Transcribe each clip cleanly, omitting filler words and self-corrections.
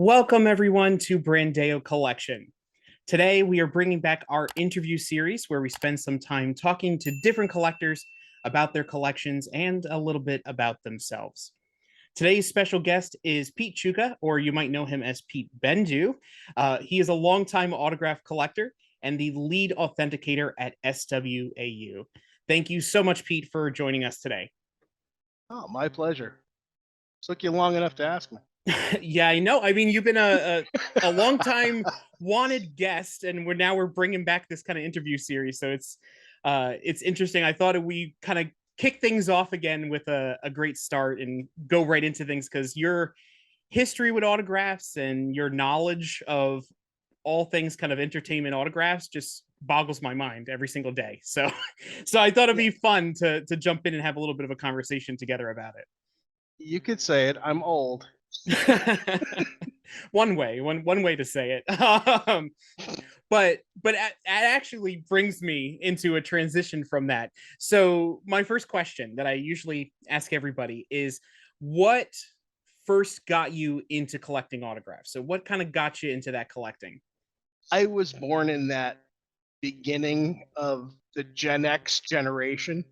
Welcome, everyone, to Brandao Collection. Today, we are bringing back our interview series where we spend some time talking to different collectors about their collections and a little bit about themselves. Today's special guest is Pete Chuka, or you might know him as Pete Bendu. He is a longtime autograph collector and the lead authenticator at SWAU. Thank you so much, Pete, for joining us today. Oh, my pleasure. Took you long enough to ask me. Yeah, I know. I mean, you've been a long time wanted guest, and we're bringing back this kind of interview series. So it's interesting. I thought we kind of kick things off again with a great start and go right into things because your history with autographs and your knowledge of all things kind of entertainment autographs just boggles my mind every single day. So so I thought it'd Yeah, be fun to jump in and have a little bit of a conversation together about it. you could say it. I'm old. One way to say it. But that actually brings me into a transition from that. So my first question that I usually ask everybody is, what first got you into collecting autographs? So what kind of got you into that collecting? I was born in that beginning of the Gen X generation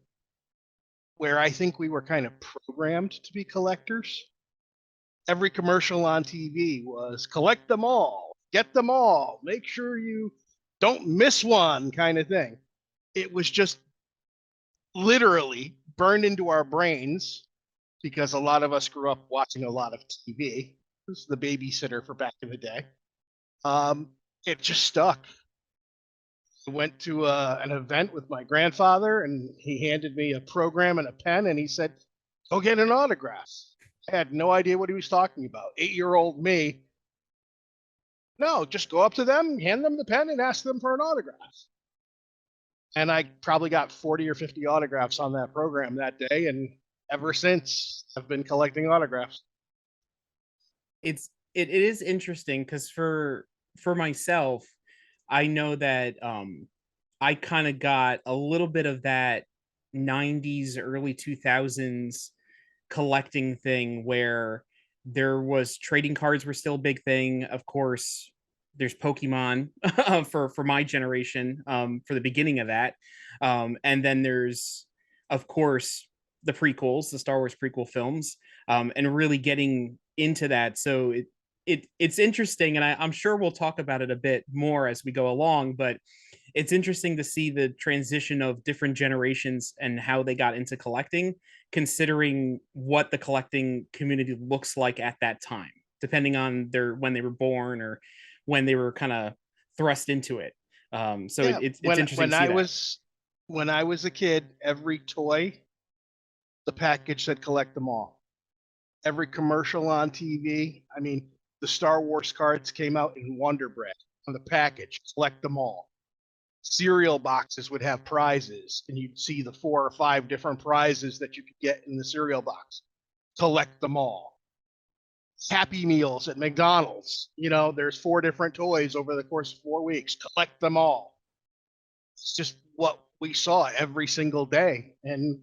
where I think we were kind of programmed to be collectors. Every commercial on TV was collect them all, get them all, make sure you don't miss one kind of thing. It was just literally burned into our brains because a lot of us grew up watching a lot of TV. This is the babysitter for back in the day. Um, it just stuck. I went to an event with my grandfather, and he handed me a program and a pen, and he said, "Go get an autograph." I had no idea what he was talking about. 8-year-old me. No, just go up to them, hand them the pen, and ask them for an autograph. And I probably got 40 or 50 autographs on that program that day, and ever since I've been collecting autographs. It is interesting because for myself, I know that I kind of got a little bit of that 90s early 2000s collecting thing where there was trading cards were still a big thing. Of course, there's Pokemon for my generation, for the beginning of that. And then there's, of course, the prequels, the Star Wars prequel films, and really getting into that. So it's interesting, and I'm sure we'll talk about it a bit more as we go along. But it's interesting to see the transition of different generations and how they got into collecting, considering what the collecting community looks like at that time, depending on their when they were born or when they were kind of thrust into it. So Yeah, it's interesting to see that. when I was a kid, every toy, the package said collect them all. Every commercial on TV, I mean, the Star Wars cards came out in Wonder Bread on the package, collect them all. Cereal boxes would have prizes, and you'd see the 4 or 5 different prizes that you could get in the cereal box. Collect them all. Happy Meals at McDonald's, there's 4 different toys over the course of 4 weeks. Collect them all. It's just what we saw every single day. And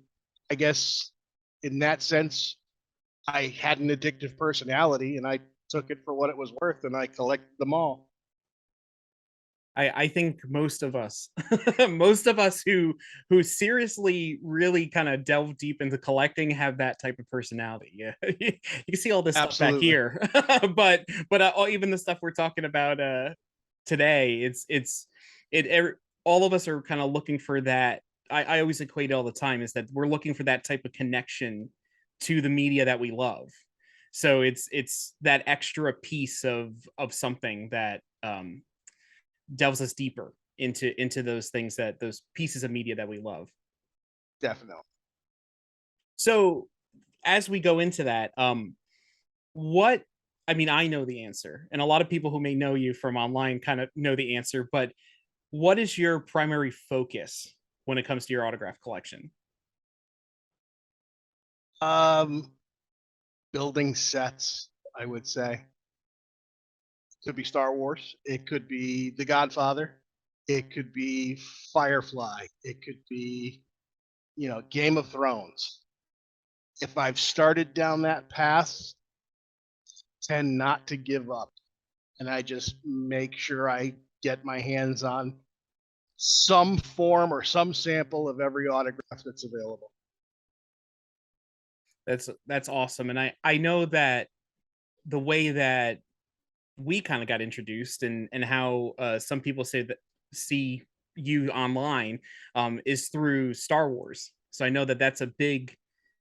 I guess in that sense, I had an addictive personality and I took it for what it was worth and I collected them all. I think most of us, most of us who seriously really kind of delve deep into collecting have that type of personality. Yeah, you can see all this stuff back Absolutely. here, but even the stuff we're talking about today, all of us are kind of looking for that. I always equate it all the time is that we're looking for that type of connection to the media that we love. So it's that extra piece of something that delves us deeper into those things that those pieces of media that we love. Definitely. So as we go into that, what I mean, I know the answer, and a lot of people who may know you from online kind of know the answer, but what is your primary focus when it comes to your autograph collection? Um, Building sets, I would say. It could be Star Wars. It could be The Godfather. It could be Firefly. It could be, Game of Thrones. If I've started down that path, tend not to give up. and I just make sure I get my hands on some form or some sample of every autograph that's available. That's awesome. And I know that the way that we kind of got introduced, and how some people say that see you online is through Star Wars. So I know that that's a big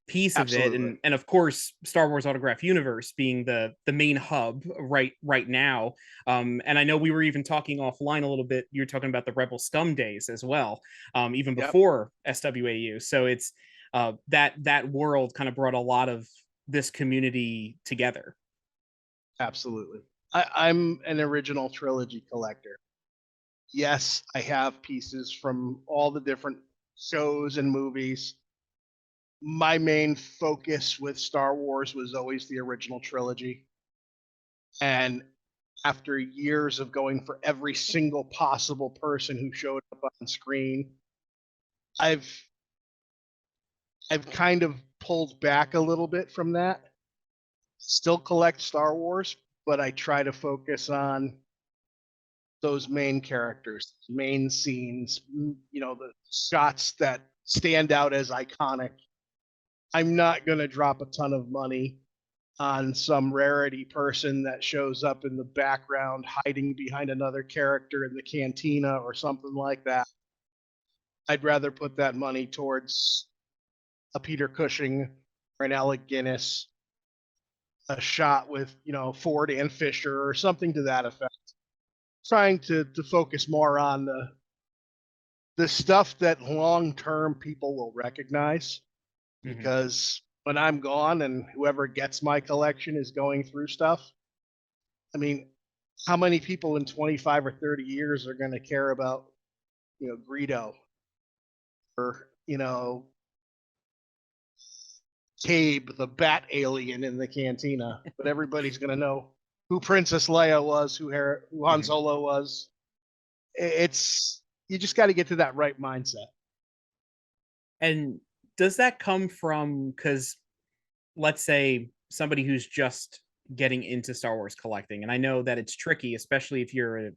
piece of it, Absolutely. and of course Star Wars Autograph Universe being the main hub right now. And I know we were even talking offline a little bit. You're talking about the Rebel Scum days as well, even Yep. before SWAU. So it's that world kind of brought a lot of this community together. Absolutely. I'm an original trilogy collector. Yes, I have pieces from all the different shows and movies. My main focus with Star Wars was always the original trilogy. And after years of going for every single possible person who showed up on screen, I've I've kind of pulled back a little bit from that. Still collect Star Wars, but I try to focus on those main characters, main scenes, the shots that stand out as iconic. I'm not going to drop a ton of money on some rarity person that shows up in the background hiding behind another character in the cantina or something like that. I'd rather put that money towards a Peter Cushing or an Alec Guinness, a shot with, Ford and Fisher or something to that effect. Trying to focus more on the stuff that long term people will recognize, Mhm. because when I'm gone and whoever gets my collection is going through stuff, I mean, how many people in 25 or 30 years are going to care about, Greedo or, Cabe, the bat alien in the cantina? But everybody's going to know who Princess Leia was, who Han Mhm. Solo was. It's you just got to get to that right mindset. And does that come from, because let's say somebody who's just getting into Star Wars collecting, and I know that it's tricky, especially if you're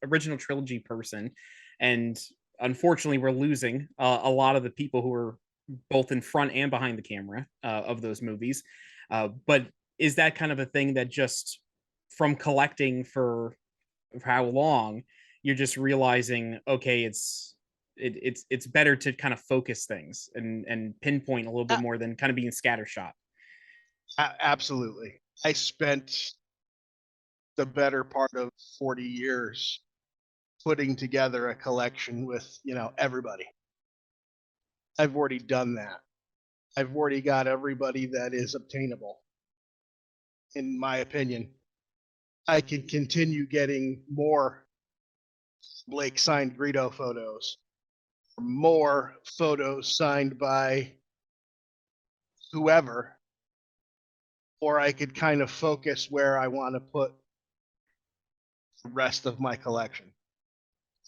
original trilogy person, and unfortunately we're losing a lot of the people who are both in front and behind the camera of those movies. But is that kind of a thing that just from collecting for how long, you're just realizing, okay, it's better to kind of focus things and pinpoint a little bit A- more than kind of being scattershot. Absolutely. I spent the better part of 40 years putting together a collection with, everybody. I've already done that. I've already got everybody that is obtainable, in my opinion. I can continue getting more Blake signed Greedo photos, more photos signed by whoever, or I could kind of focus where I want to put the rest of my collection.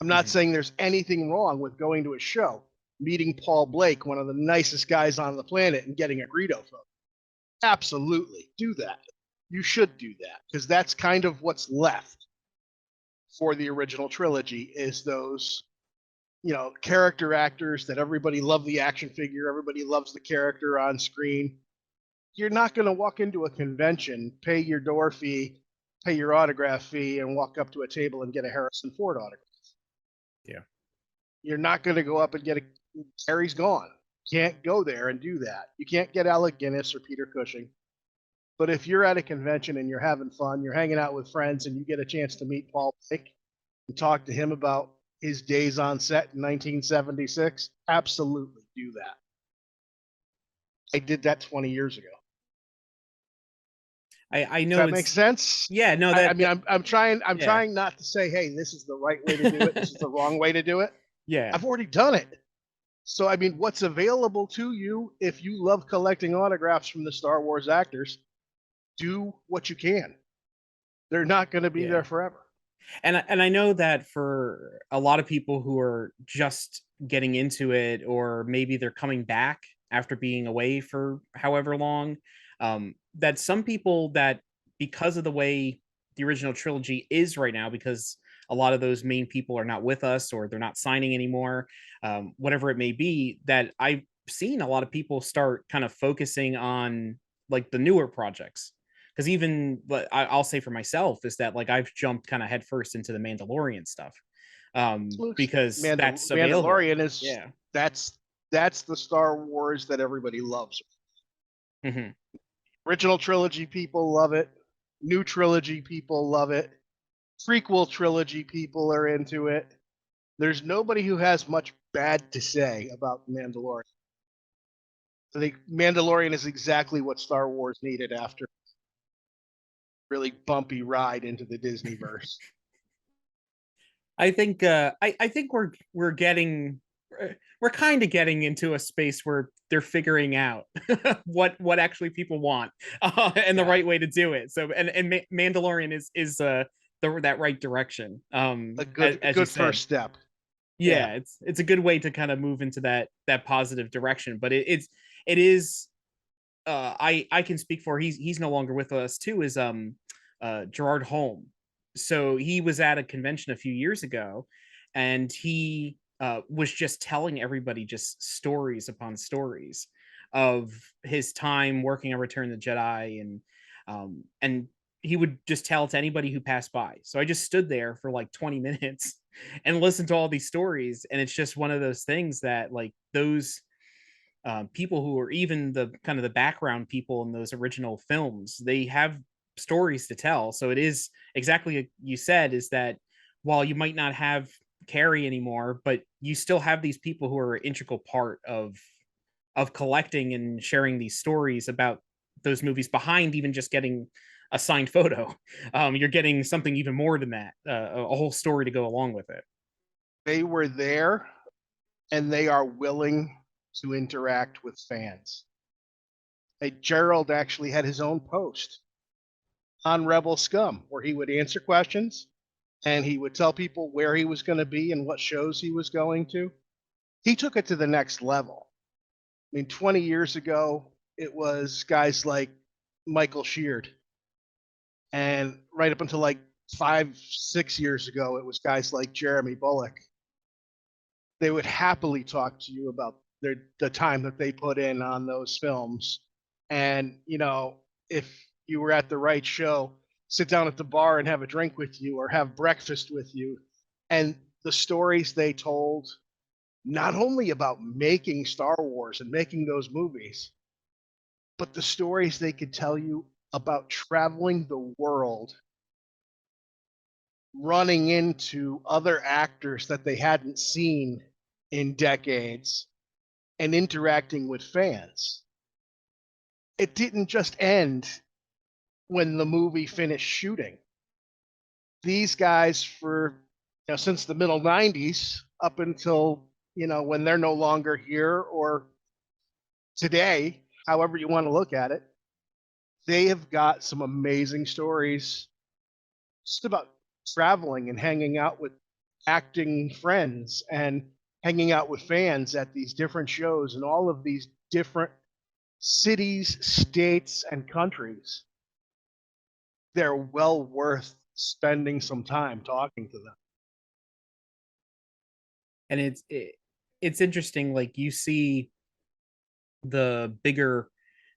I'm not Mhm. saying there's anything wrong with going to a show, meeting Paul Blake, one of the nicest guys on the planet, and getting a Greedo photo. Absolutely, do that. You should do that, because that's kind of what's left for the original trilogy, is those, character actors that everybody loved the action figure, everybody loves the character on screen. You're not going to walk into a convention, pay your door fee, pay your autograph fee, and walk up to a table and get a Harrison Ford autograph. Yeah. You're not going to go up and get a Harry's gone. Can't go there and do that. You can't get Alec Guinness or Peter Cushing. But if you're at a convention and you're having fun, you're hanging out with friends, and you get a chance to meet Paul Blake and talk to him about his days on set in 1976, absolutely do that. I did that 20 years ago. I Does know that make it's sense? yeah, no, I mean, I'm yeah. trying not to say, hey, this is the right way to do it, this is the wrong way to do it. Yeah. I've already done it. So, I mean, what's available to you if you love collecting autographs from the Star Wars actors? Do what you can. They're not going to be Yeah. there forever. And I know that for a lot of people who are just getting into it, or maybe they're coming back after being away for however long, that some people, that because of the way the original trilogy is right now, because a lot of those main people are not with us, or they're not signing anymore, whatever it may be, that I've seen a lot of people start kind of focusing on like the newer projects. Because even but I'll say for myself is that like I've jumped kind of headfirst into the Mandalorian stuff, Luke's because that's available. Mandalorian is Yeah. that's that's the Star Wars that everybody loves. Hmm. Original trilogy people love it. New trilogy people love it. Prequel trilogy people are into it. There's nobody who has much bad to say about Mandalorian. I think Mandalorian is exactly what Star Wars needed after a really bumpy ride into the Disneyverse. I think we're getting we're kind of getting into a space where they're figuring out what actually people want, and the Yeah, right way to do it. So Mandalorian is that right direction. a As you good said, first step. Yeah, yeah, it's a good way to kind of move into that positive direction. But it is I can speak for, he's no longer with us too, is Gerard Holm. So he was at a convention a few years ago, and he was just telling everybody just stories upon stories of his time working on Return of the Jedi, and he would just tell to anybody who passed by. So I just stood there for like 20 minutes and listened to all these stories, and it's just one of those things that like those people who are even the kind of the background people in those original films, they have stories to tell. So it is exactly like you said, is that while you might not have Carrie anymore, but you still have these people who are an integral part of collecting and sharing these stories about those movies behind even just getting a signed photo. You're getting something even more than that, a whole story to go along with it. they were there and they are willing to interact with fans. Hey, Gerald actually had his own post on Rebel Scum where he would answer questions and he would tell people where he was going to be and what shows he was going to. He took it to the next level. I mean, 20 years ago, it was guys like Michael Sheard. And right up until like 5, 6 years ago, it was guys like Jeremy Bullock. They would happily talk to you about the time that they put in on those films. And, if you were at the right show, sit down at the bar and have a drink with you or have breakfast with you. And the stories they told, not only about making Star Wars and making those movies, but the stories they could tell you about traveling the world, running into other actors that they hadn't seen in decades, and interacting with fans. It didn't just end when the movie finished shooting. These guys, for since the middle '90s up until when they're no longer here, or today, however you want to look at it, they have got some amazing stories just about traveling and hanging out with acting friends and hanging out with fans at these different shows in all of these different cities, states, and countries. They're well worth spending some time talking to them. And it's interesting, like you see the bigger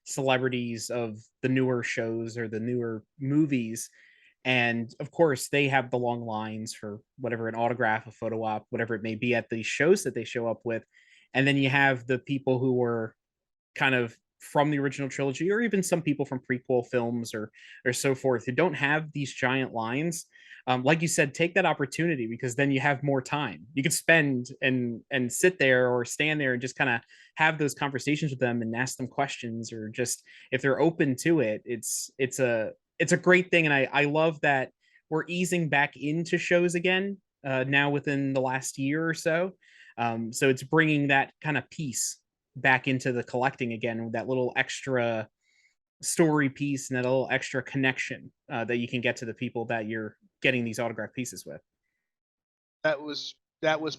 celebrities of the newer shows or the newer movies, and of course they have the long lines for whatever, an autograph, a photo op, whatever it may be, at these shows that they show up with. And then you have the people who were kind of from the original trilogy, or even some people from prequel films or so forth, who don't have these giant lines. Like you said, take that opportunity, because then you have more time. You can spend and sit there or stand there and just kind of have those conversations with them and ask them questions, or just if they're open to it. It's a great thing, and I love that we're easing back into shows again, now within the last year or so. So it's bringing that kind of piece back into the collecting again, with that little extra story piece and that little extra connection, that you can get to the people that you're getting these autograph pieces with. That was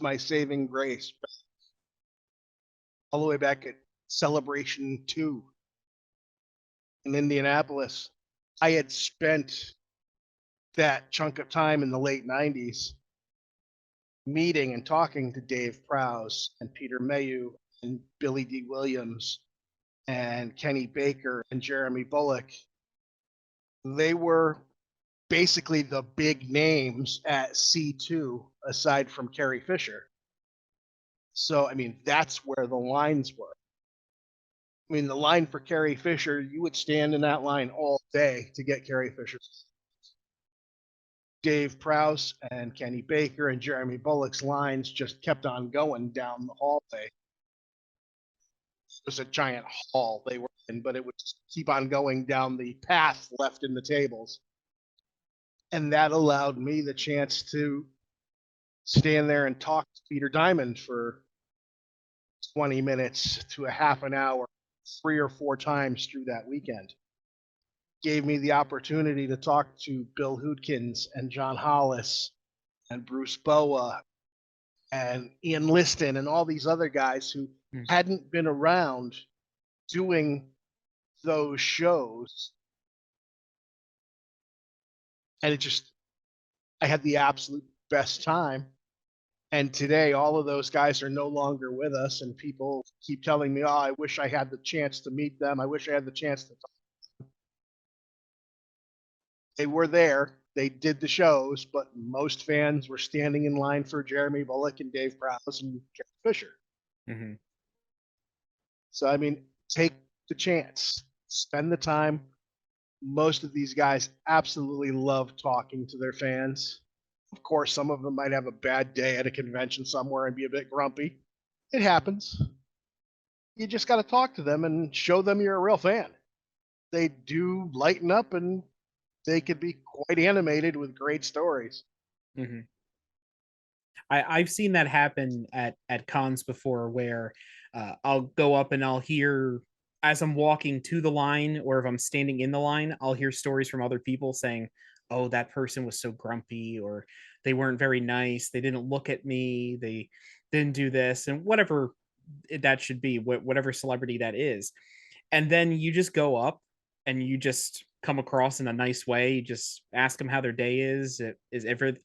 my saving grace all the way back at Celebration 2 in Indianapolis. I had spent that chunk of time in the late 90s meeting and talking to Dave Prowse and Peter Mayhew and Billy D. Williams and Kenny Baker and Jeremy Bullock. They were basically the big names at C2 aside from Carrie Fisher. So, I mean, that's where the lines were. I mean, the line for Carrie Fisher, you would stand in that line all day to get Carrie Fisher's. Dave Prowse and Kenny Baker and Jeremy Bullock's lines just kept on going down the hallway. It was a giant hall they were in, but it would just keep on going down the path left in the tables. And that allowed me the chance to stand there and talk to Peter Diamond for 20 minutes to a half an hour, 3 or 4 times through that weekend. Gave me the opportunity to talk to Bill Hootkins and John Hollis and Bruce Boa and Ian Liston and all these other guys who hadn't been around doing those shows. And I had the absolute best time. And today, all of those guys are no longer with us, and people keep telling me, "Oh, I wish I had the chance to meet them. I wish I had the chance to talk." They were there. They did the shows, but most fans were standing in line for Jeremy Bullock and Dave Prowse and Carrie Fisher. Mm-hmm. So, I mean, take the chance, spend the time. Most of these guys absolutely love talking to their fans. Of course, some of them might have a bad day at a convention somewhere and be a bit grumpy. It happens. You just got to talk to them and show them you're a real fan. They do lighten up, and they could be quite animated with great stories. Mm-hmm. I've seen that happen at cons before, where I'll go up and I'll hear, as I'm walking to the line, or if I'm standing in the line, I'll hear stories from other people saying, "Oh, that person was so grumpy," or "They weren't very nice. They didn't look at me. They didn't do this," and whatever that should be, whatever celebrity that is. And then you just go up and you just come across in a nice way. You just ask them how their day is.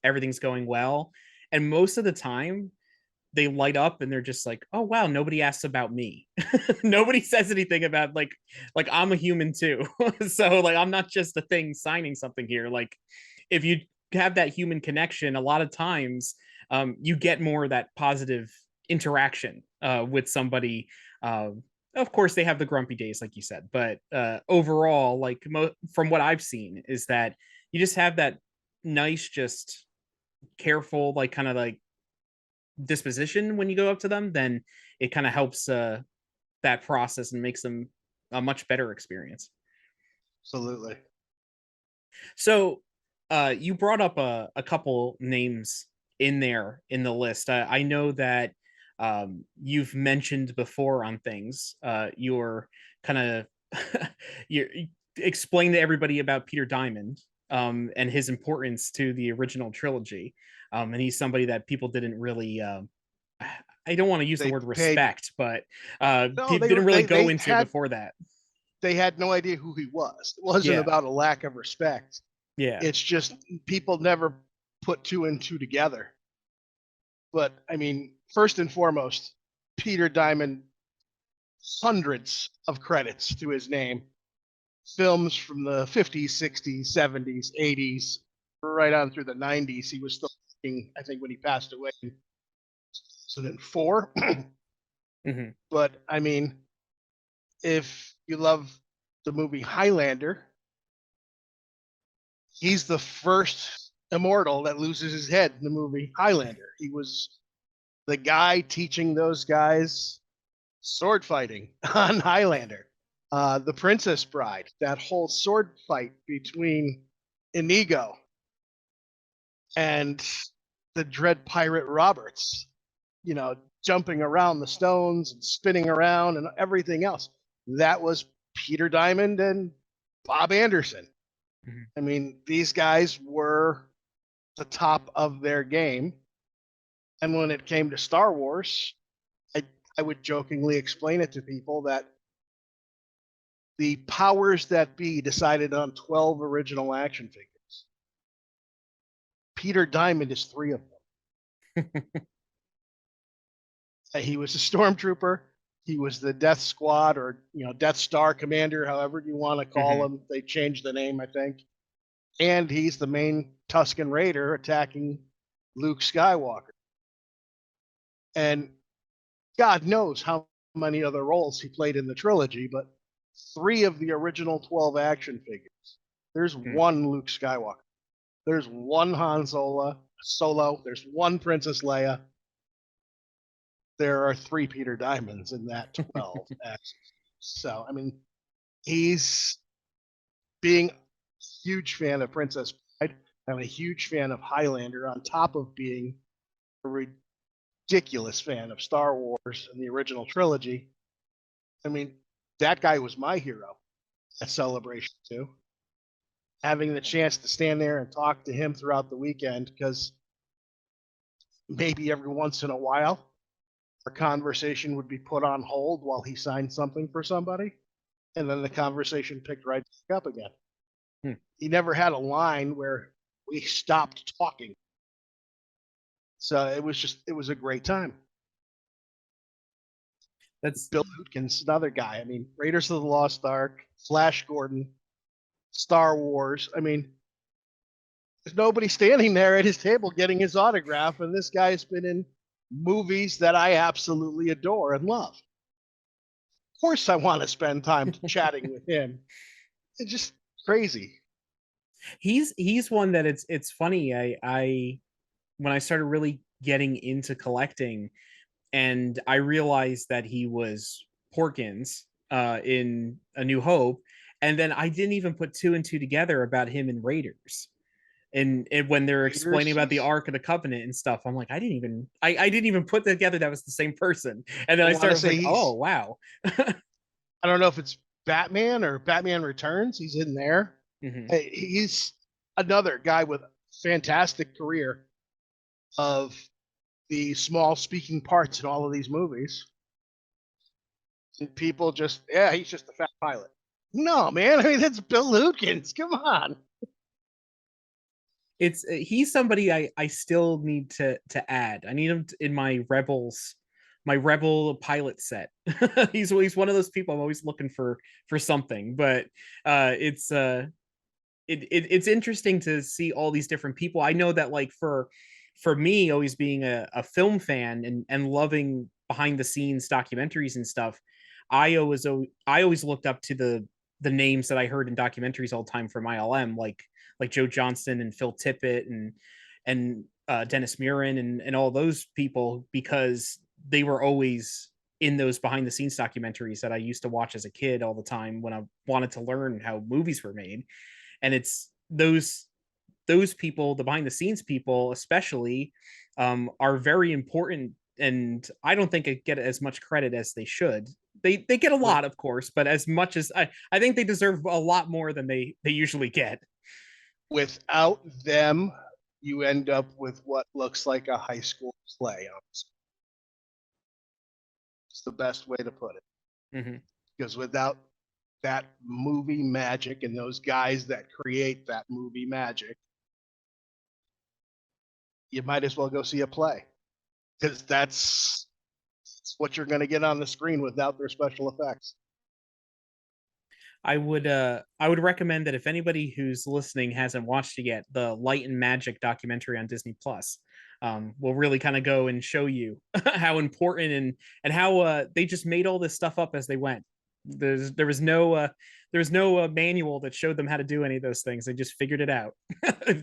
Everything's going well? And most of the time, they light up and they're just like, "Oh wow, nobody asks about me." Nobody says anything about like I'm a human too. So like I'm not just a thing signing something here. Like if you have that human connection, a lot of times you get more of that positive interaction with somebody. Of course, they have the grumpy days, like you said, but overall, like from what I've seen, is that you just have that nice, just careful, like kind of like disposition when you go up to them. Then it kind of helps that process and makes them a much better experience. Absolutely. So you brought up a couple names in there in the list. I know that you've mentioned before on things. You're kind of you explain to everybody about Peter Diamond and his importance to the original trilogy. And he's somebody that people didn't really. I don't want to use the They word paid. respect, but No, people didn't really go they into had before that. they had no idea who he was. It wasn't Yeah, about a lack of respect. yeah. It's just people never put 2 and 2 together. But I mean, first and foremost, Peter Diamond, hundreds of credits to his name. Films from the 50s, 60s, 70s, 80s, right on through the 90s. He was still working, I think, when he passed away in 2004. Mm-hmm. But I mean, if you love the movie Highlander, he's the first immortal that loses his head in the movie Highlander. He was the guy teaching those guys sword fighting on Highlander. The Princess Bride, that whole sword fight between Inigo and the Dread Pirate Roberts, you know, jumping around the stones and spinning around and everything else. That was Peter Diamond and Bob Anderson. Mm-hmm. I mean, these guys were the top of their game. And when it came to Star Wars, I would jokingly explain it to people that the powers that be decided on 12 original action figures. Peter Diamond is 3 of them. He was a stormtrooper. He was the Death Squad, or Death Star commander, however you want to call him. They changed the name, I think. And he's the main Tusken Raider attacking Luke Skywalker. And God knows how many other roles he played in the trilogy, but 3 of the original 12 action figures. There's one Luke Skywalker. There's one Han Solo. There's one Princess Leia. There are 3 Peter Diamonds in that 12 action. So, I mean, he's being a huge fan of Princess Bride. I'm a huge fan of Highlander, on top of being a ridiculous fan of Star Wars and the original trilogy. I mean, that guy was my hero at Celebration 2. Having the chance to stand there and talk to him throughout the weekend, because maybe every once in a while our conversation would be put on hold while he signed something for somebody, and then the conversation picked right back up again. He never had a line where we stopped talking. So it was a great time. That's Bill Hootkins, another guy. I mean, Raiders of the Lost Ark, Flash Gordon, Star Wars. I mean, there's nobody standing there at his table getting his autograph, and this guy's been in movies that I absolutely adore and love. Of course, I want to spend time chatting with him. It's just crazy. He's one that it's funny. I when I started really getting into collecting, and I realized that he was Porkins in A New Hope, and then I didn't even put 2 and 2 together about him in Raiders. And when they're explaining about the Ark of the Covenant and stuff, I'm like, I didn't even put together that was the same person. And then I started like, oh wow. I don't know if it's Batman or Batman Returns. He's in there. He's another guy with a fantastic career of the small speaking parts in all of these movies. And people just, he's just a fat pilot. No, man. I mean, that's Bill Hootkins. Come on. He's somebody I still need to add. I need him in my rebel pilot set. he's one of those people I'm always looking for something. But it's interesting to see all these different people. I know that, like, for me, always being a film fan and loving behind the scenes documentaries and stuff, I always looked up to the names that I heard in documentaries all the time from ILM, like Joe Johnston and Phil Tippett and Dennis Murin and all those people, because they were always in those behind the scenes documentaries that I used to watch as a kid all the time when I wanted to learn how movies were made. And it's those people, the behind the scenes people especially, are very important, and I don't think they get as much credit as they should. They get a lot, of course, but as much as I think they deserve a lot more than they usually get. Without them, you end up with what looks like a high school play. It's the best way to put it. Because without that movie magic and those guys that create that movie magic, you might as well go see a play, because that's what you're going to get on the screen without their special effects. I would recommend that if anybody who's listening hasn't watched it yet, the Light and Magic documentary on Disney Plus will really kind of go and show you how important and how they just made all this stuff up as they went. There was no manual that showed them how to do any of those things. They just figured it out,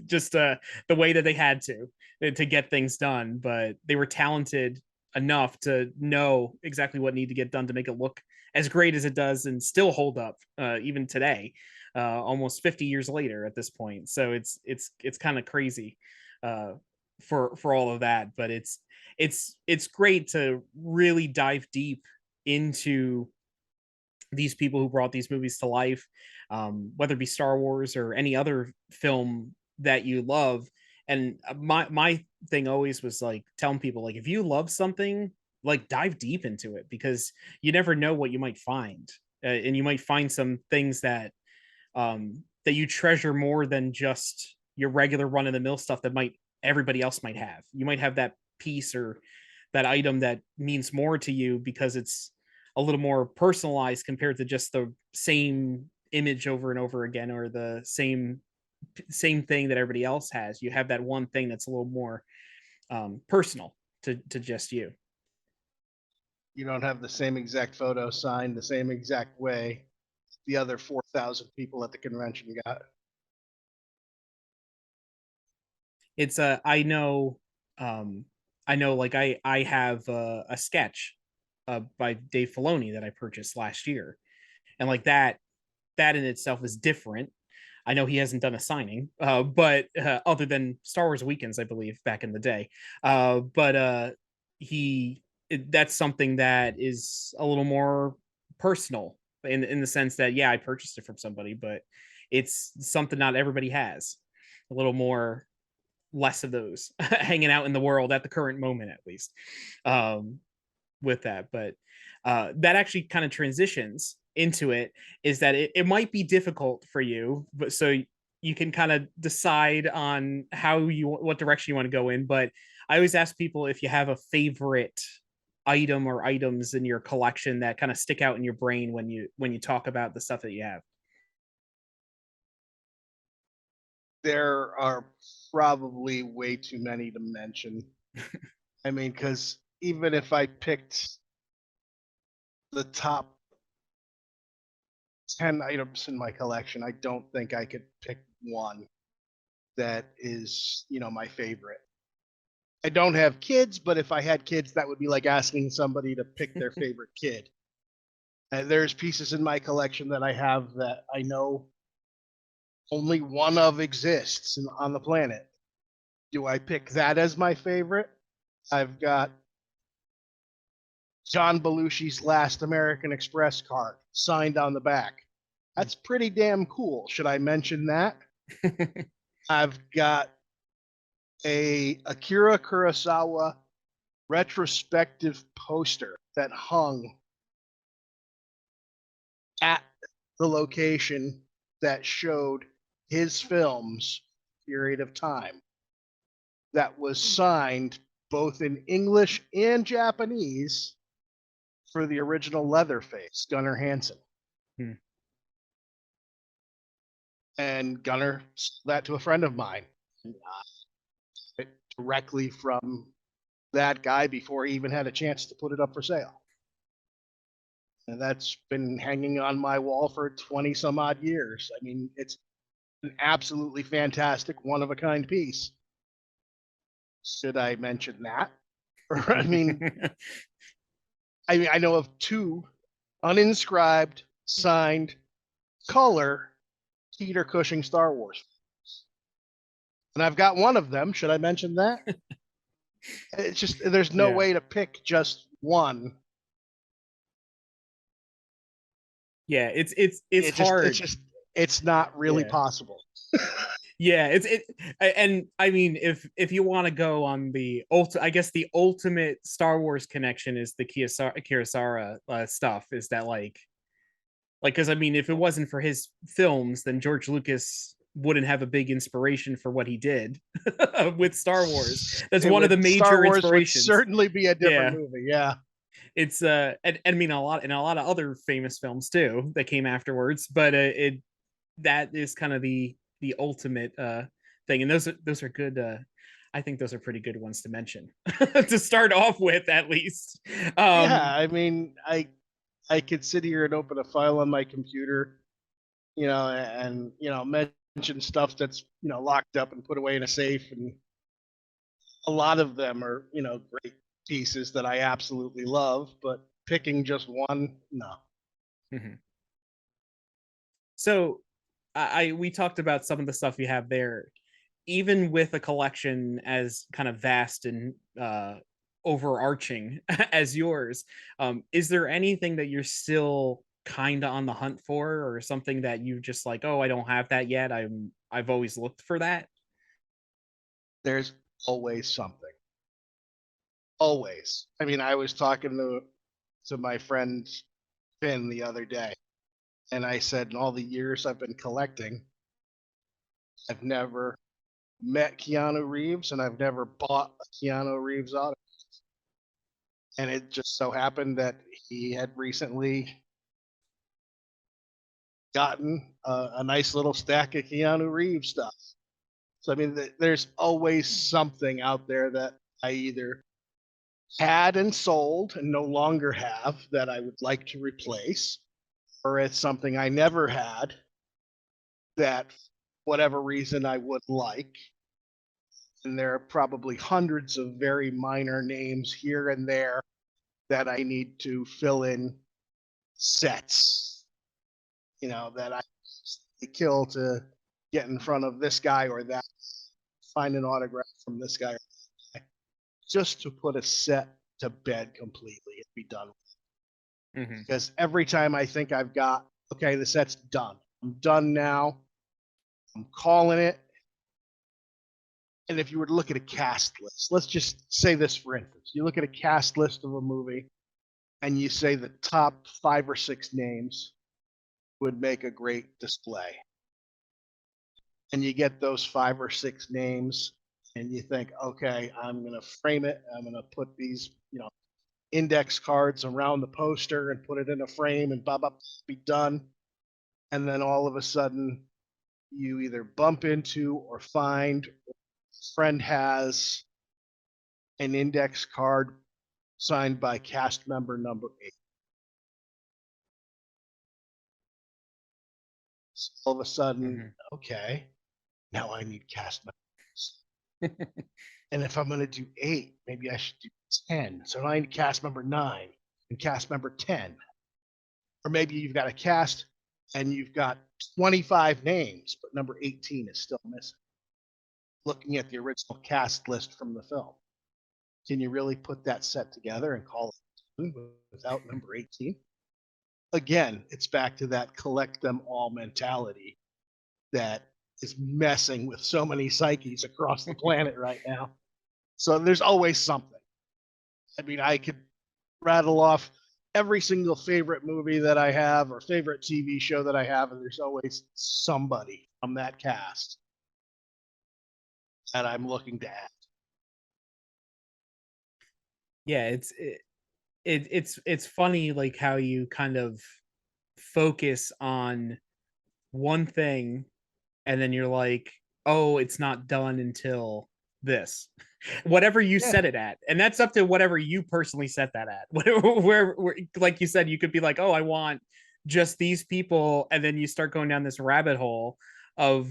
just the way that they had to get things done. But they were talented enough to know exactly what needed to get done to make it look as great as it does and still hold up even today, almost 50 years later at this point. So it's kind of crazy for all of that. But it's great to really dive deep into these people who brought these movies to life, whether it be Star Wars or any other film that you love. And my thing always was like telling people, like, if you love something, like, dive deep into it, because you never know what you might find, and you might find some things that that you treasure more than just your regular run of the mill stuff that might everybody else might have. You might have that piece or that item that means more to you because it's a little more personalized compared to just the same image over and over again, or the same thing that everybody else has. You have that one thing that's a little more personal to just you. You don't have the same exact photo signed the same exact way the other 4,000 people at the convention got. It's I know, like I have a sketch by Dave Filoni that I purchased last year, and like that in itself is different. I know he hasn't done a signing, but other than Star Wars Weekends, I believe, back in the day. But that's something that is a little more personal in the sense that, yeah, I purchased it from somebody, but it's something not everybody has. A little more, less of those hanging out in the world at the current moment, at least. Um, with that, but that actually kind of transitions into it, is that it might be difficult for you, but so you can kind of decide on what direction you want to go in. But I always ask people if you have a favorite item or items in your collection that kind of stick out in your brain when you talk about the stuff that you have. There are probably way too many to mention. I mean, because even if I picked the top 10 items in my collection, I don't think I could pick one that is, my favorite. I don't have kids, but if I had kids, that would be like asking somebody to pick their favorite kid. There's pieces in my collection that I have that I know only one of exists on the planet. Do I pick that as my favorite? I've got John Belushi's last American Express card signed on the back. That's pretty damn cool. Should I mention that? I've got a Akira Kurosawa retrospective poster that hung at the location that showed his films period of time, that was signed both in English and Japanese for the original Leatherface, Gunnar Hansen. Hmm. And Gunnar sold that to a friend of mine directly from that guy before he even had a chance to put it up for sale. And that's been hanging on my wall for 20 some odd years. I mean, it's an absolutely fantastic, one of a kind piece. Should I mention that? Or, I know of two uninscribed, signed, color Peter Cushing Star Wars. And I've got one of them. Should I mention that? It's just, there's no way to pick just one. Yeah, it's hard. It's not really possible. Yeah, and I mean, if you want to go on I guess the ultimate Star Wars connection is the Kurosawa stuff. Is that because I mean, if it wasn't for his films, then George Lucas wouldn't have a big inspiration for what he did with Star Wars. That's one of the major Star Wars inspirations. Would certainly be a different movie. Yeah. It's and I mean, a lot of other famous films too that came afterwards, but that is kind of the ultimate thing, and those are good. I think those are pretty good ones to mention to start off with, at least. Yeah, I mean, I could sit here and open a file on my computer, and mention stuff that's locked up and put away in a safe, and a lot of them are great pieces that I absolutely love, but picking just one, no. Mm-hmm. So we talked about some of the stuff you have there. Even with a collection as kind of vast and overarching as yours, is there anything that you're still kind of on the hunt for, or something that you just like, oh, I don't have that yet, I've always looked for that? There's always something. Always. I mean, I was talking to my friend Finn the other day, and I said, in all the years I've been collecting, I've never met Keanu Reeves, and I've never bought a Keanu Reeves auto. And it just so happened that he had recently gotten a nice little stack of Keanu Reeves stuff. So I mean, there's always something out there that I either had and sold and no longer have that I would like to replace, or it's something I never had that, whatever reason, I would like. And there are probably hundreds of very minor names here and there that I need to fill in sets, that I kill to get in front of this guy or that, find an autograph from this guy, just to put a set to bed completely and be done with it. Mm-hmm. Because every time I think I've got, okay, the set's done. I'm done now. I'm calling it. And if you were to look at a cast list, let's just say this for instance. You look at a cast list of a movie and you say the top 5 or 6 names would make a great display. And you get those 5 or 6 names and you think, okay, I'm going to frame it. I'm going to put these, index cards around the poster and put it in a frame and be done. And then all of a sudden you either bump into or find, or a friend has an index card signed by cast member number 8. So all of a sudden, okay, now I need cast members. And if I'm going to do 8, maybe I should do 10. So now I need cast member 9 and cast member 10. Or maybe you've got a cast and you've got 25 names, but number 18 is still missing. Looking at the original cast list from the film, can you really put that set together and call it without number 18? Again, it's back to that collect them all mentality that is messing with so many psyches across the planet right now. So there's always something. I mean, I could rattle off every single favorite movie that I have or favorite TV show that I have, and there's always somebody from that cast that I'm looking to add. Yeah, it's funny, like how you kind of focus on one thing and then you're like, oh, it's not done until this. Whatever you Yeah. set it at, and that's up to whatever you personally set that at. where like you said, you could be like, oh, I want just these people, and then you start going down this rabbit hole of,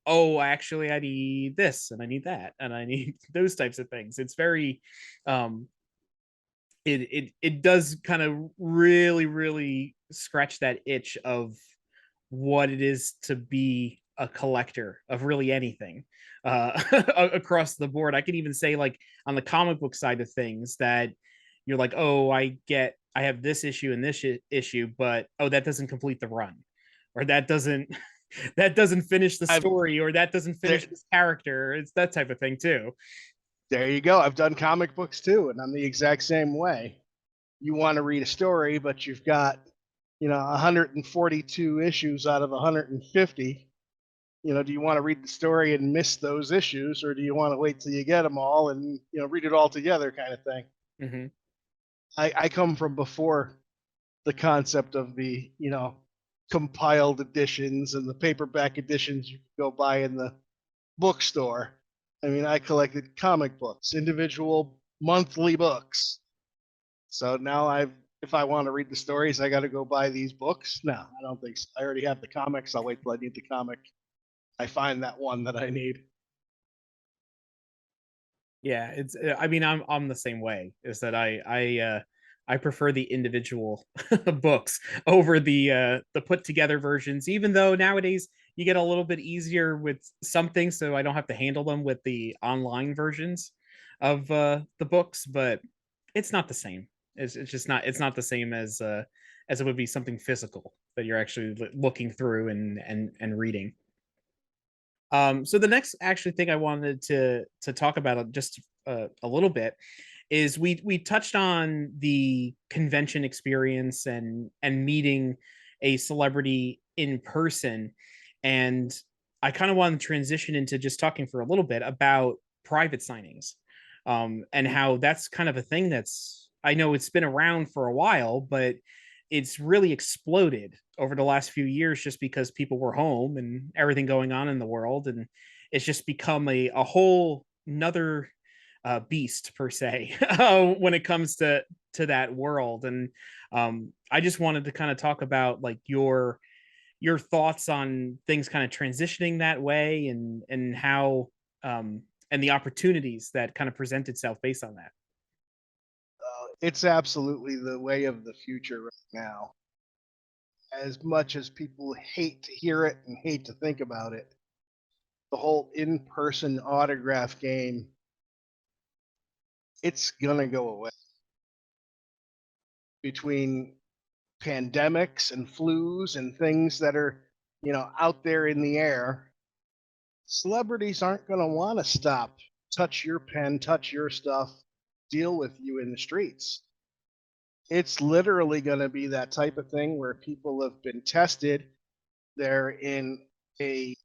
oh, actually I need this and I need that and I need those types of things. It's very it does kind of really scratch that itch of what it is to be a collector of really anything across the board. I can even say, like, on the comic book side of things, that you're like, oh, I have this issue and this issue, but oh, that doesn't complete the run, or that doesn't that doesn't finish the story, or that doesn't finish this character. It's that type of thing too. There you go. I've done comic books too, and I'm the exact same way. You want to read a story, but you've got 142 issues out of 150. Do you want to read the story and miss those issues, or do you want to wait till you get them all and read it all together, kind of thing? Mm-hmm. I come from before the concept of the compiled editions and the paperback editions you could go buy in the bookstore. I mean, I collected comic books, individual monthly books. So now if I want to read the stories, I got to go buy these books. No, I don't think so. I already have the comics. I'll wait till I need the comic. I find that one that I need. Yeah, it's. I mean, I'm the same way. Is that I prefer the individual books over the put together versions. Even though nowadays you get a little bit easier with some things, so I don't have to handle them with the online versions of the books. But it's not the same. It's just not. It's not the same as it would be something physical that you're actually looking through and reading. So the next actually thing I wanted to talk about just a little bit is we touched on the convention experience and meeting a celebrity in person, and I kind of want to transition into just talking for a little bit about private signings, and how that's kind of a thing that's, I know it's been around for a while, but it's really exploded over the last few years just because people were home and everything going on in the world, and it's just become a whole another beast per se when it comes to that world. And I just wanted to kind of talk about like your thoughts on things kind of transitioning that way, and how and the opportunities that kind of present itself based on that. It's absolutely the way of the future right now. As much as people hate to hear it and hate to think about it, the whole in-person autograph game, it's gonna go away. Between pandemics and flus and things that are, out there in the air, celebrities aren't going to want to stop, touch your pen, touch your stuff, deal with you in the streets. It's literally going to be that type of thing where people have been tested. They're in a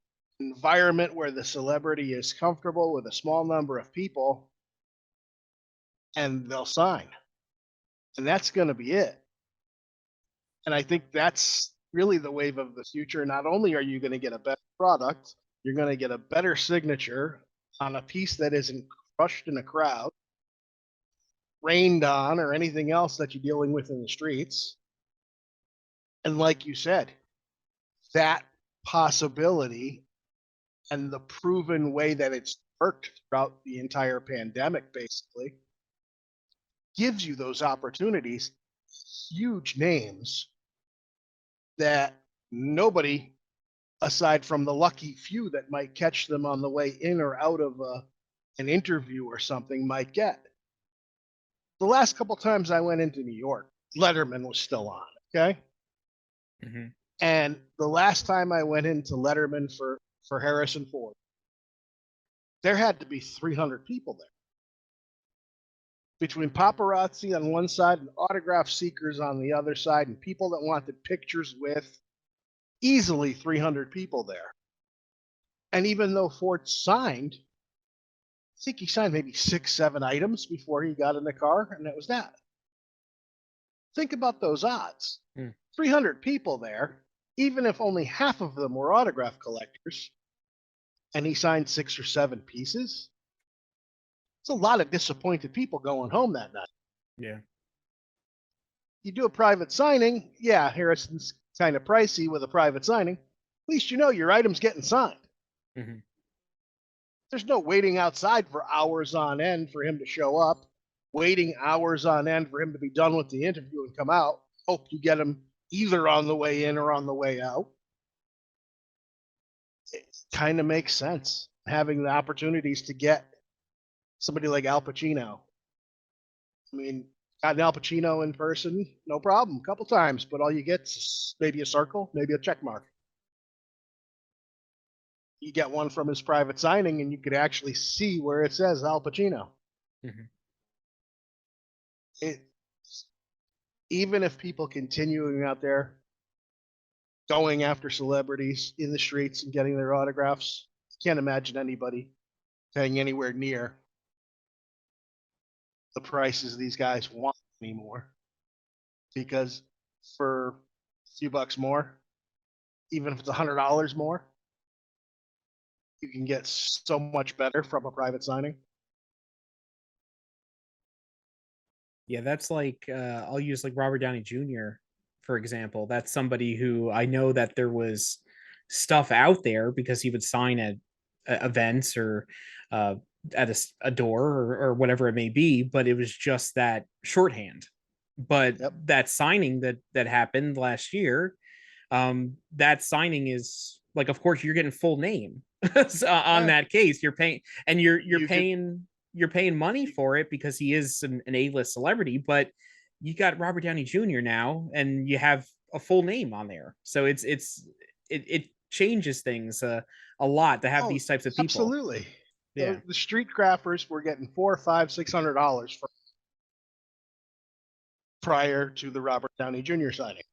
environment where the celebrity is comfortable with a small number of people, and they'll sign. And that's going to be it. And I think that's really the wave of the future. Not only are you going to get a better product, you're going to get a better signature on a piece that isn't crushed in a crowd, rained on, or anything else that you're dealing with in the streets. And like you said, that possibility and the proven way that it's worked throughout the entire pandemic basically gives you those opportunities, huge names that nobody aside from the lucky few that might catch them on the way in or out of an interview or something might get. The last couple times I went into New York, Letterman was still on, okay? Mm-hmm. And the last time I went into Letterman for Harrison Ford, there had to be 300 people there. Between paparazzi on one side and autograph seekers on the other side and people that wanted pictures with, easily 300 people there. And even though Ford signed, I think he signed maybe 6, 7 items before he got in the car, and that was that. Think about those odds. 300 people there, even if only half of them were autograph collectors, and he signed 6 or 7 pieces. It's a lot of disappointed people going home that night. Yeah. You do a private signing, yeah, Harrison's kind of pricey with a private signing. At least you know your item's getting signed. Mm-hmm. There's no waiting outside for hours on end for him to show up, waiting hours on end for him to be done with the interview and come out. Hope you get him either on the way in or on the way out. It kind of makes sense having the opportunities to get somebody like Al Pacino. I mean, got an Al Pacino in person, no problem, a couple times, but all you get is maybe a circle, maybe a check mark. You get one from his private signing, and you could actually see where it says Al Pacino. Mm-hmm. Even if people continuing out there going after celebrities in the streets and getting their autographs, I can't imagine anybody paying anywhere near the prices these guys want anymore. Because for a few bucks more, even if it's $100 more, you can get so much better from a private signing. Yeah, that's like I'll use like Robert Downey Jr. for example. That's somebody who I know that there was stuff out there because he would sign at events or uh, at a door or whatever it may be, but it was just that shorthand. But Yep. that signing that happened last year, that signing is like, of course, you're getting full name on that case. You're paying, and you're paying money for it because he is an A-list celebrity, but you got Robert Downey Jr. now, and you have a full name on there. So it changes things a lot to have these types of people. Absolutely. Yeah. The street crafters were getting $400, $500, $600 for prior to the Robert Downey Jr. signing.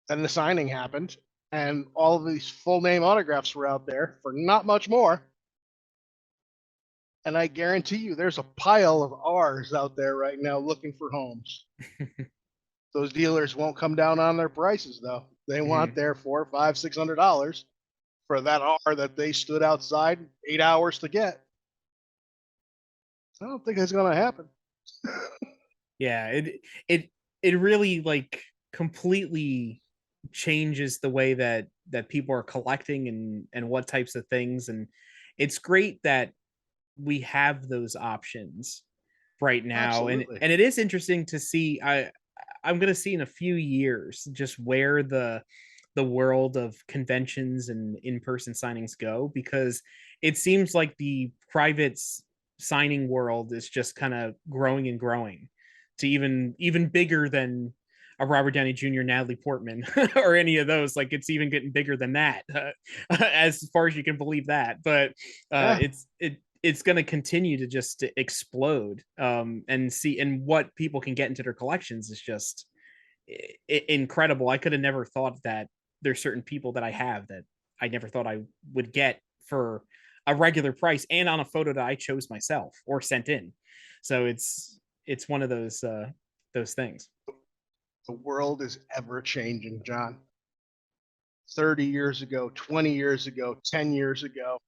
Then the signing happened, and all of these full name autographs were out there for not much more. And I guarantee you there's a pile of ours out there right now looking for homes. Those dealers won't come down on their prices though. They want their $400, $500, $600 for that R that they stood outside 8 hours to get. I don't think that's gonna happen. Yeah, it really like completely changes the way that people are collecting and what types of things, and it's great that we have those options right now. Absolutely. And it is interesting to see. I'm going to see in a few years just where the world of conventions and in-person signings go, because it seems like the private signing world is just kind of growing and growing to even bigger than a Robert Downey Jr., Natalie Portman, or any of those. Like it's even getting bigger than that, as far as you can believe that. But Yeah. it's going to continue to just explode, and see, and what people can get into their collections is just incredible. I could have never thought that there's certain people that I have that I never thought I would get for a regular price and on a photo that I chose myself or sent in. So it's one of those things. The world is ever changing, John. 30 years ago, 20 years ago, 10 years ago,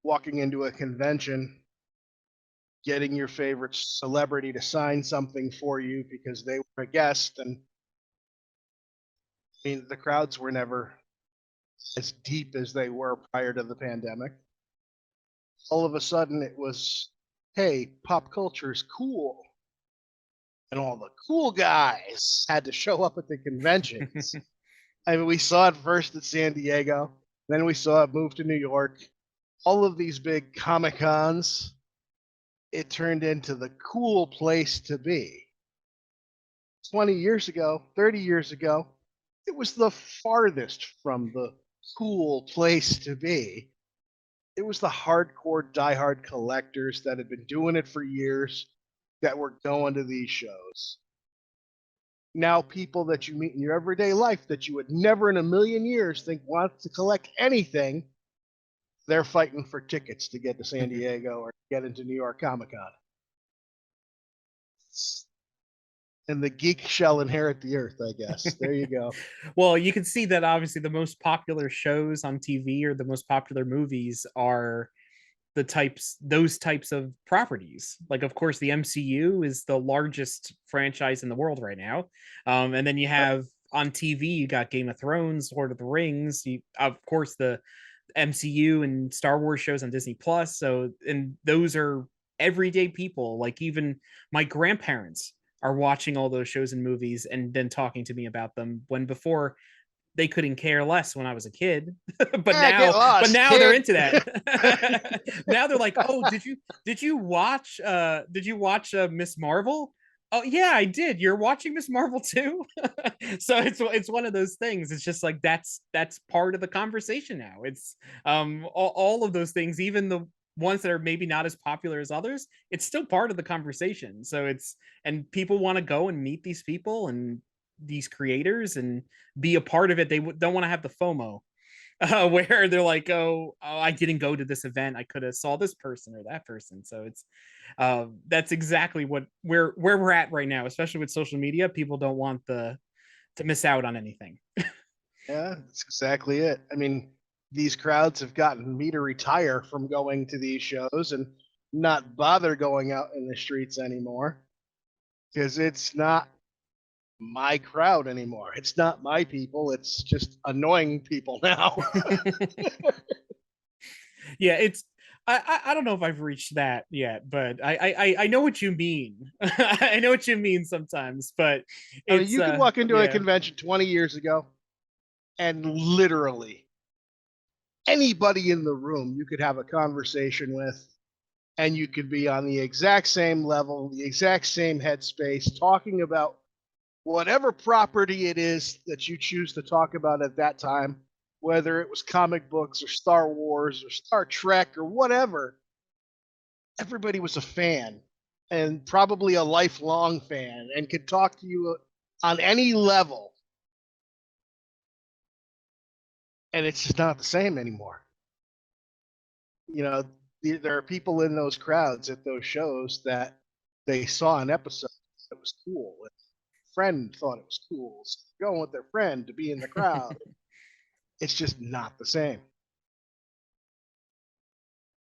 walking into a convention, getting your favorite celebrity to sign something for you because they were a guest. And I mean, the crowds were never as deep as they were prior to the pandemic. All of a sudden, it was, hey, pop culture is cool. And all the cool guys had to show up at the conventions. I mean, we saw it first at San Diego, then we saw it move to New York. All of these big Comic Cons, it turned into the cool place to be. 20 years ago, 30 years ago, it was the farthest from the cool place to be. It was the hardcore, diehard collectors that had been doing it for years that were going to these shows. Now, people that you meet in your everyday life that you would never in a million years think want to collect anything, they're fighting for tickets to get to San Diego or get into New York Comic Con. And the geek shall inherit the earth, I guess. There you go. Well, you can see that obviously the most popular shows on TV or the most popular movies are those types of properties. Like of course the MCU is the largest franchise in the world right now, and then you have on TV you got Game of Thrones, Lord of the Rings, of course the MCU and Star Wars shows on Disney Plus. So, and those are everyday people. Like even my grandparents are watching all those shows and movies and then talking to me about them, when before they couldn't care less when I was a kid. but Yeah, now get but lost, now they're kid. into that. Now they're like, "Oh, did you watch Miss Marvel?" Oh yeah, I did. You're watching Miss Marvel too. So it's one of those things. It's just like that's part of the conversation now. It's all of those things, even the ones that are maybe not as popular as others, it's still part of the conversation. So it's, and people want to go and meet these people and these creators and be a part of it. They don't want to have the FOMO, where they're like, oh, I didn't go to this event. I could have saw this person or that person. So it's that's exactly what where we're at right now, especially with social media. People don't want to miss out on anything. Yeah, that's exactly it. I mean, these crowds have gotten me to retire from going to these shows and not bother going out in the streets anymore because it's not my crowd anymore. It's not my people. It's just annoying people now. Yeah, it's I don't know if I've reached that yet, but I know what you mean. I know what you mean sometimes, but I mean, it's you could walk into a yeah. convention 20 years ago and literally anybody in the room you could have a conversation with, and you could be on the exact same level, the exact same headspace, talking about whatever property it is that you choose to talk about at that time, whether it was comic books or Star Wars or Star Trek or whatever. Everybody was a fan and probably a lifelong fan and could talk to you on any level. and it's just not the same anymore. You know, there are people in those crowds at those shows that they saw an episode that was cool. And a friend thought it was cool, so going with their friend to be in the crowd. It's just not the same.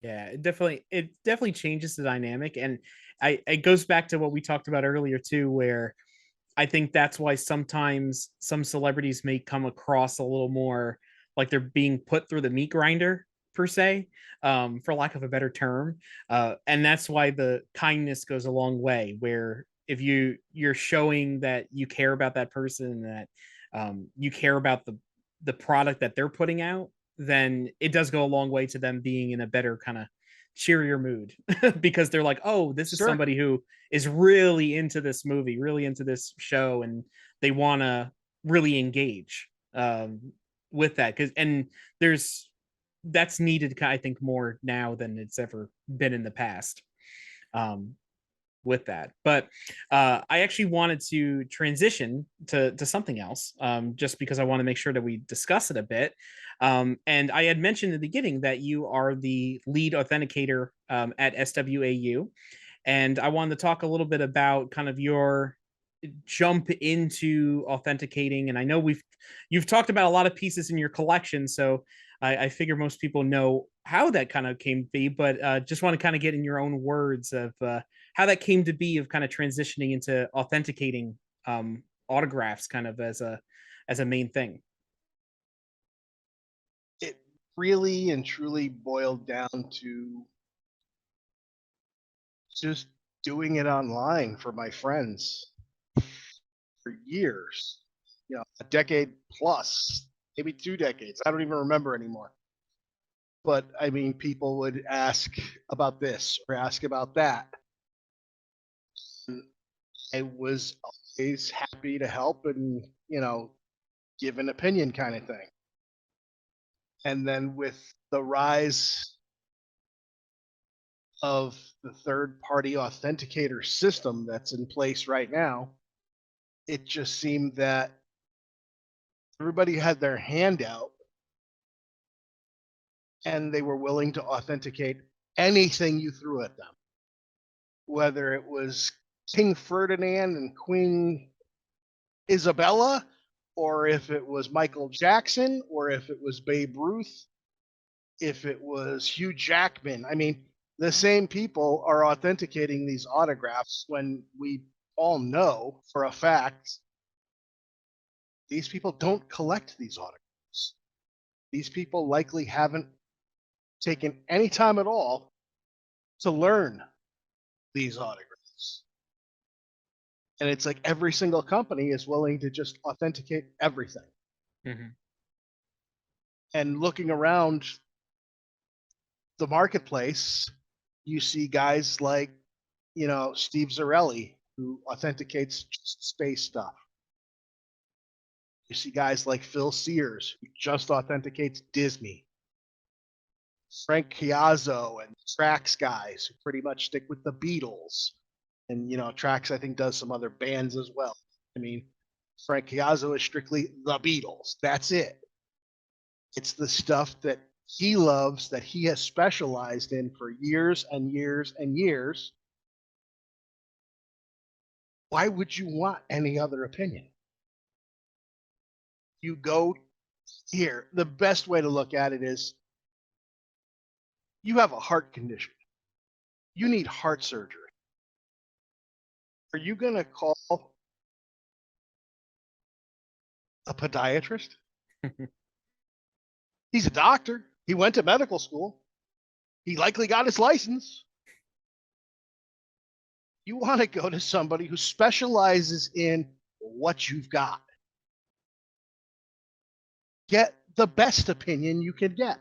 Yeah, it definitely changes the dynamic, and it goes back to what we talked about earlier too, where I think that's why sometimes some celebrities may come across a little more like they're being put through the meat grinder per se, for lack of a better term. And that's why the kindness goes a long way. Where if you're showing that you care about that person, that you care about the product that they're putting out, then it does go a long way to them being in a better kind of cheerier mood because they're like, oh, this is Sure. somebody who is really into this movie, really into this show, and they want to really engage with that. Because and there's that's needed, I think, more now than it's ever been in the past. Um, with that. But I actually wanted to transition to something else, just because I want to make sure that we discuss it a bit. And I had mentioned in the beginning that you are the lead authenticator at SWAU, and I wanted to talk a little bit about kind of your jump into authenticating. And I know you've talked about a lot of pieces in your collection, so I figure most people know how that kind of came to be, but just want to kind of get in your own words of how that came to be, of kind of transitioning into authenticating autographs kind of as a main thing. It really and truly boiled down to just doing it online for my friends for years, a decade plus, maybe 2 decades. I don't even remember anymore. But I mean, people would ask about this or ask about that. And I was always happy to help and, give an opinion kind of thing. And then with the rise of the third party authenticator system that's in place right now, it just seemed that everybody had their hand out and they were willing to authenticate anything you threw at them, whether it was King Ferdinand and Queen Isabella, or if it was Michael Jackson, or if it was Babe Ruth, if it was Hugh Jackman. I mean, the same people are authenticating these autographs when we all know for a fact these people don't collect these autographs. These people likely haven't taken any time at all to learn these autographs. And it's like every single company is willing to just authenticate everything. Mm-hmm. And looking around the marketplace, you see guys like, Steve Zarelli, who authenticates just space stuff. You see guys like Phil Sears, who just authenticates Disney. Frank Chiazzo and Trax guys, who pretty much stick with the Beatles. And, Trax, I think, does some other bands as well. I mean, Frank Chiazzo is strictly the Beatles. That's it. It's the stuff that he loves, that he has specialized in for years and years and years. Why would you want any other opinion? You go here. The best way to look at it is you have a heart condition. You need heart surgery. Are you going to call a podiatrist? He's a doctor. He went to medical school. He likely got his license. You want to go to somebody who specializes in what you've got. Get the best opinion you can get.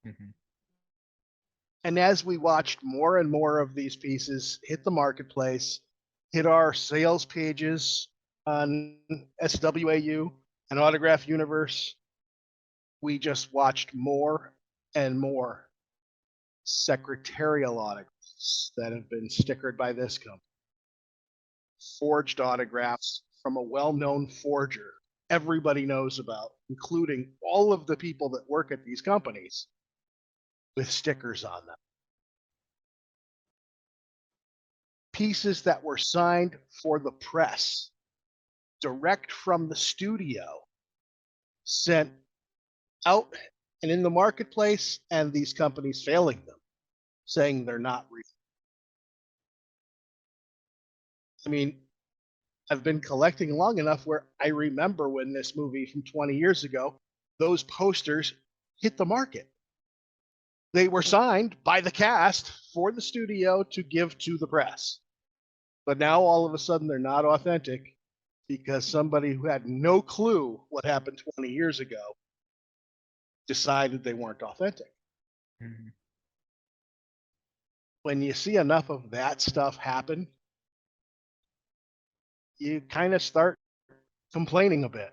Mm-hmm. And as we watched more and more of these pieces hit the marketplace, hit our sales pages on SWAU and Autograph Universe, we just watched more and more secretarial autographs that have been stickered by this company, forged autographs from a well-known forger. everybody knows about, including all of the people that work at these companies, with stickers on them. Pieces that were signed for the press, direct from the studio, sent out and in the marketplace, and these companies failing them, saying they're not real. I mean, I've been collecting long enough where I remember when this movie from 20 years ago, those posters hit the market. They were signed by the cast for the studio to give to the press. But now all of a sudden they're not authentic because somebody who had no clue what happened 20 years ago decided they weren't authentic. Mm-hmm. When you see enough of that stuff happen, you kind of start complaining a bit.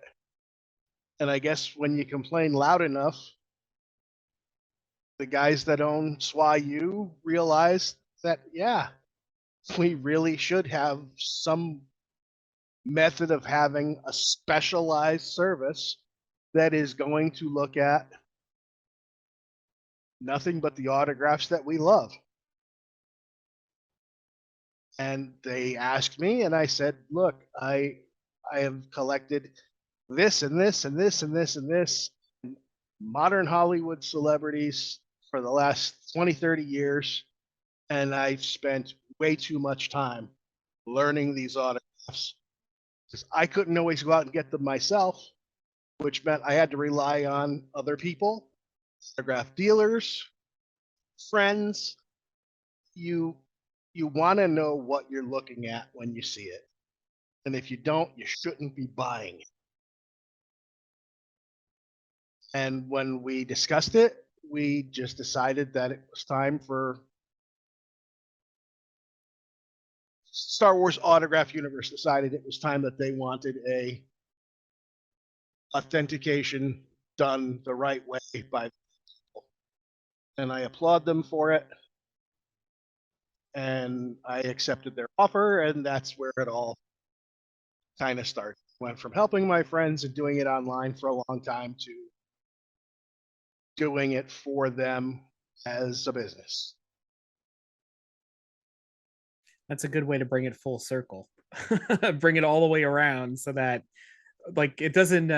And I guess when you complain loud enough, the guys that own SWAU realize that, yeah, we really should have some method of having a specialized service that is going to look at nothing but the autographs that we love. And they asked me, and I said, look, I have collected this and this and this and this and this modern Hollywood celebrities for the last 20, 30 years. And I've spent way too much time learning these autographs because I couldn't always go out and get them myself, which meant I had to rely on other people, autograph dealers, friends. You want to know what you're looking at when you see it. And if you don't, you shouldn't be buying it. And when we discussed it, we just decided that it was time for Star Wars Autograph Universe decided it was time that they wanted a authentication done the right way by people. And I applaud them for it. And I accepted their offer, and that's where it all kind of started. Went from helping my friends and doing it online for a long time to doing it for them as a business. That's a good way to bring it full circle. Bring it all the way around so that like it doesn't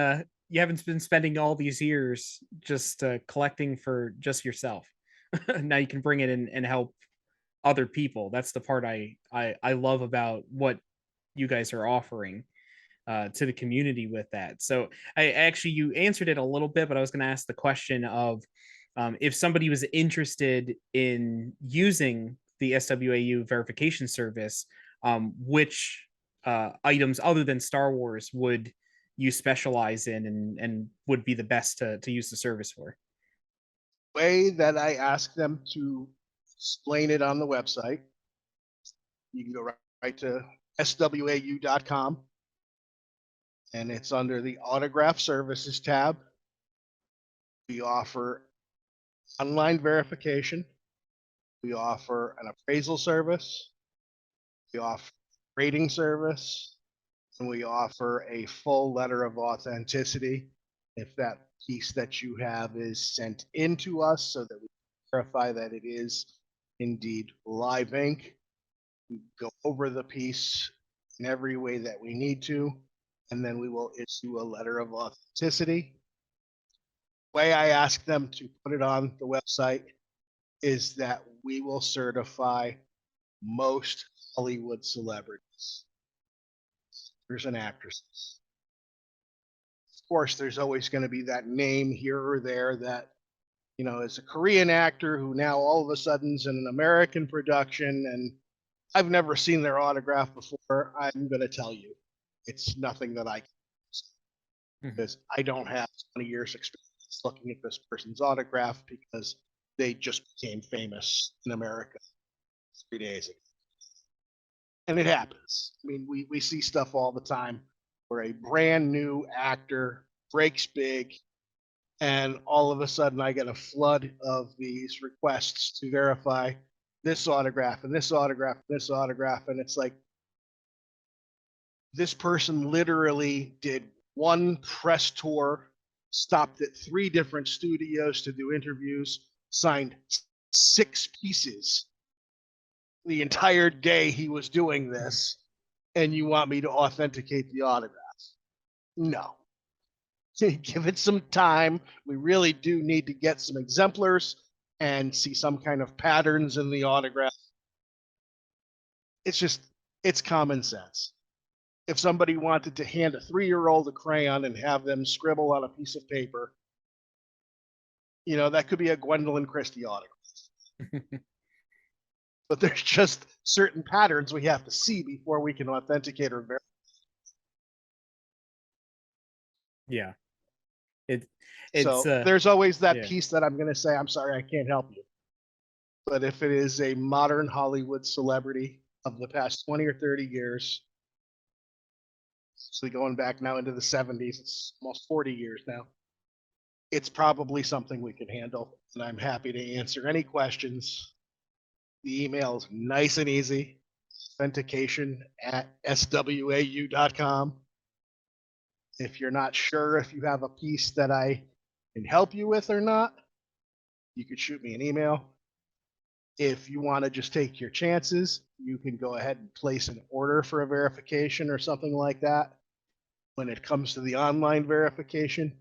you haven't been spending all these years just collecting for just yourself. Now you can bring it in and help other people. That's the part I love about what you guys are offering to the community with that. So I actually you answered it a little bit, but I was going to ask the question of if somebody was interested in using the SWAU verification service, which items other than Star Wars would you specialize in and would be the best to use the service for? Way that I ask them to explain it on the website. You can go right to swau.com, and it's under the Autograph Services tab. We offer online verification. We offer an appraisal service. We offer a rating service. And we offer a full letter of authenticity if that piece that you have is sent in to us so that we verify that it is indeed live ink. We go over the piece in every way that we need to, and then we will issue a letter of authenticity. The way I ask them to put it on the website is that we will certify most Hollywood celebrities, actors and actresses. Of course, there's always going to be that name here or there that, you know, is a Korean actor who now all of a sudden is in an American production, and I've never seen their autograph before. I'm going to tell you, it's nothing that I can do because I don't have 20 years experience looking at this person's autograph because they just became famous in America 3 days ago. And it happens. I mean, we see stuff all the time where a brand new actor breaks big, and all of a sudden I get a flood of these requests to verify this autograph and this autograph and this autograph. And it's like, this person literally did one press tour, stopped at 3 different studios to do interviews, signed 6 pieces the entire day he was doing this, and you want me to authenticate the autographs? No. Give it some time. We really do need to get some exemplars and see some kind of patterns in the autograph. It's common sense. If somebody wanted to hand a 3-year-old a crayon and have them scribble on a piece of paper, that could be a Gwendolyn Christie autograph. But there's just certain patterns we have to see before we can authenticate or verify. Yeah. So there's always that piece that I'm going to say, I'm sorry, I can't help you. But if it is a modern Hollywood celebrity of the past 20 or 30 years, so going back now into the 70s, it's almost 40 years now, it's probably something we can handle. And I'm happy to answer any questions. The email is nice and easy, authentication@swau.com. If you're not sure if you have a piece that I can help you with or not, you could shoot me an email. If you want to just take your chances, you can go ahead and place an order for a verification or something like that. When it comes to the online verification,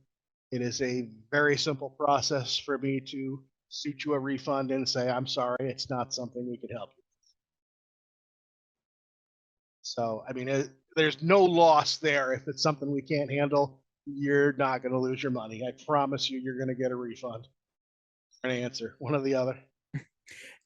it is a very simple process for me to shoot you a refund and say, I'm sorry, it's not something we could help you with. So, I mean, there's no loss there. If it's something we can't handle, you're not going to lose your money. I promise you, you're going to get a refund or an answer, one or the other.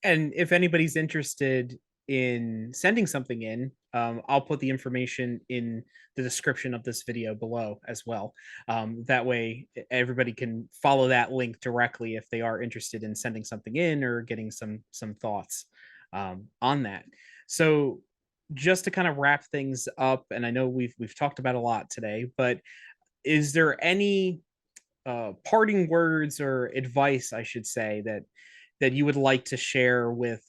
And if anybody's interested in sending something in, I'll put the information in the description of this video below as well. That way everybody can follow that link directly if they are interested in sending something in or getting some thoughts on that. So just to kind of wrap things up, and I know we've talked about a lot today, but is there any parting words or advice, I should say, that you would like to share with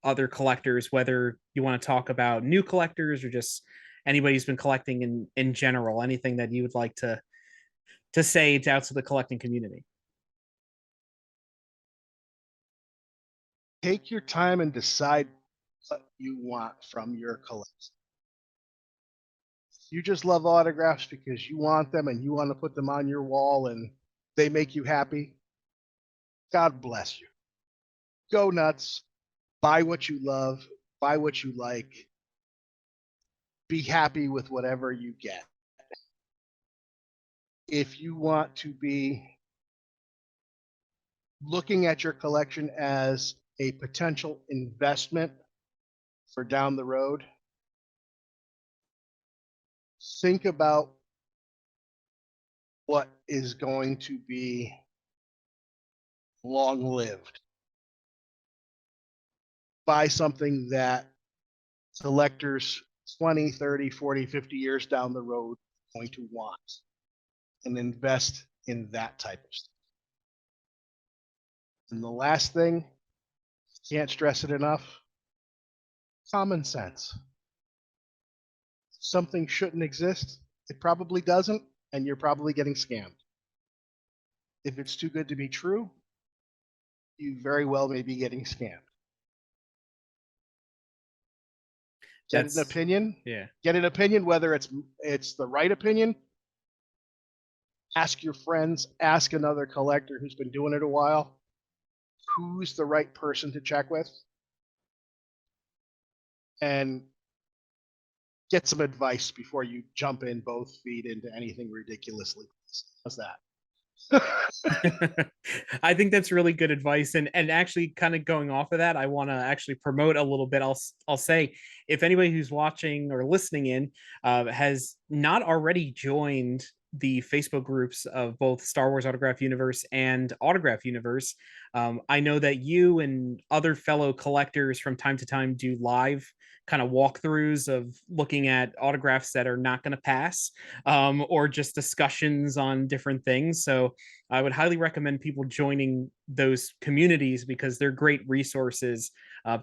other collectors, whether you want to talk about new collectors or just anybody who's been collecting in general, anything that you would like to say out to the collecting community? Take your time and decide what you want from your collection. You just love autographs because you want them and you want to put them on your wall and they make you happy. God bless you. Go nuts. Buy what you love. Buy what you like. Be happy with whatever you get. If you want to be looking at your collection as a potential investment for down the road, think about what is going to be long lived. Buy something that collectors 20, 30, 40, 50 years down the road are going to want, and invest in that type of stuff. And the last thing, can't stress it enough, common sense. Something shouldn't exist, it probably doesn't, and you're probably getting scammed. If it's too good to be true, you very well may be getting scammed. Get an opinion. Yeah. Get an opinion, whether it's the right opinion. Ask your friends, ask another collector who's been doing it a while. Who's the right person to check with? And get some advice before you jump in both feet into anything ridiculously. How's that? I think that's really good advice, and actually kind of going off of that, I want to actually promote a little bit. I'll say, if anybody who's watching or listening in has not already joined the Facebook groups of both Star Wars Autograph Universe and Autograph Universe, I know that you and other fellow collectors from time to time do live kind of walkthroughs of looking at autographs that are not going to pass, or just discussions on different things. So I would highly recommend people joining those communities because they're great resources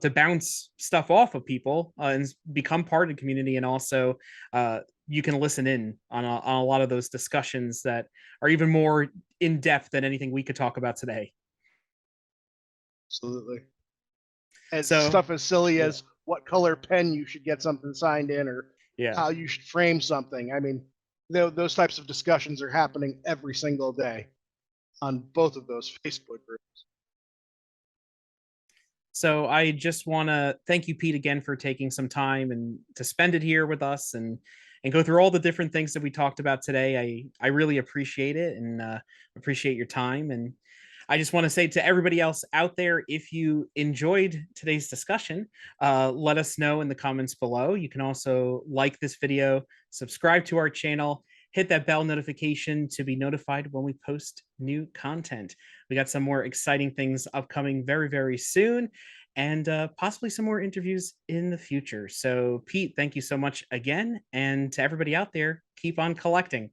to bounce stuff off of people and become part of the community, and also you can listen in on a lot of those discussions that are even more in depth than anything we could talk about today. Absolutely. And So stuff as silly yeah, as what color pen you should get something signed in, or yeah. how you should frame something. I mean, those types of discussions are happening every single day on both of those Facebook groups. So I just want to thank you, Pete, again for taking some time and to spend it here with us and go through all the different things that we talked about today. I really appreciate it and appreciate your time. And I just want to say to everybody else out there, if you enjoyed today's discussion, let us know in the comments below. You can also like this video, subscribe to our channel, hit that bell notification to be notified when we post new content. We got some more exciting things upcoming very, very soon, and possibly some more interviews in the future. So, Pete, thank you so much again. And to everybody out there, keep on collecting.